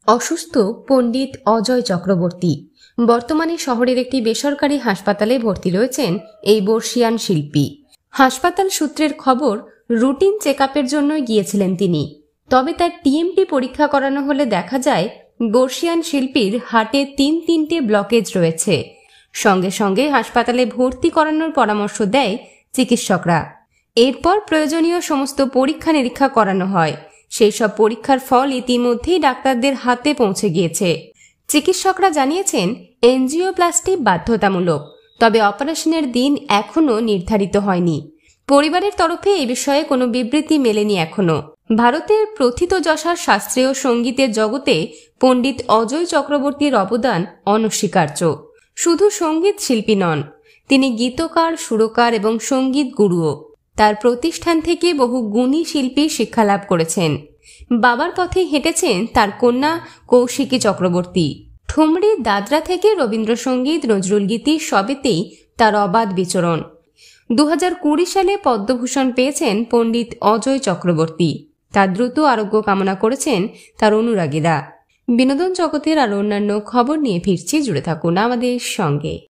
অসুস্থ পণ্ডিত অজয় চক্রবর্তী বর্তমানে শহরের একটি বেসরকারি হাসপাতালে ভর্তি রয়েছেন এই বর্ষিয়ান শিল্পী। হাসপাতাল সূত্রের খবর, রুটিন চেকআপের জন্যই গিয়েছিলেন তিনি। তবে তার টিএমটি পরীক্ষা করানো হলে দেখা যায় বর্ষিয়ান শিল্পীর হার্টে তিনটে ব্লকেজ রয়েছে। সঙ্গে সঙ্গে হাসপাতালে ভর্তি করানোর পরামর্শ দেয় চিকিৎসকরা। এরপর প্রয়োজনীয় সমস্ত পরীক্ষা নিরীক্ষা করানো হয়। সেই সব পরীক্ষার ফল ইতিমধ্যেই ডাক্তারদের হাতে পৌঁছে গিয়েছে। চিকিৎসকরা জানিয়েছেন এনজিওপ্লাস্টি বাধ্যতামূলক, তবে অপারেশনের দিন এখনও নির্ধারিত হয়নি। পরিবারের তরফে এই বিষয়ে কোনো বিবৃতি মেলেনি এখনও। ভারতের প্রথিতযশার শাস্ত্রীয় সঙ্গীতের জগতে পণ্ডিত অজয় চক্রবর্তীর অবদান অনস্বীকার্য। শুধু সঙ্গীত শিল্পী নন, তিনি গীতকার, সুরকার এবং সঙ্গীত গুরুও। তার প্রতিষ্ঠান থেকে বহু গুণী শিল্পী শিক্ষালাভ করেছেন। বাবার পথে হেঁটেছেন তার কন্যা কৌশিকী চক্রবর্তী। ঠুমরি, দাদরা থেকে রবীন্দ্রসঙ্গীত, নজরুলগীতি সবেতেই তার অবাধ বিচরণ। 2020 সালে পদ্মভূষণ পেয়েছেন পণ্ডিত অজয় চক্রবর্তী। তার দ্রুত আরোগ্য কামনা করেছেন তার অনুরাগীরা। বিনোদন জগতের আর অন্যান্য খবর নিয়ে ফিরছি, জুড়ে থাকুন আমাদের সঙ্গে।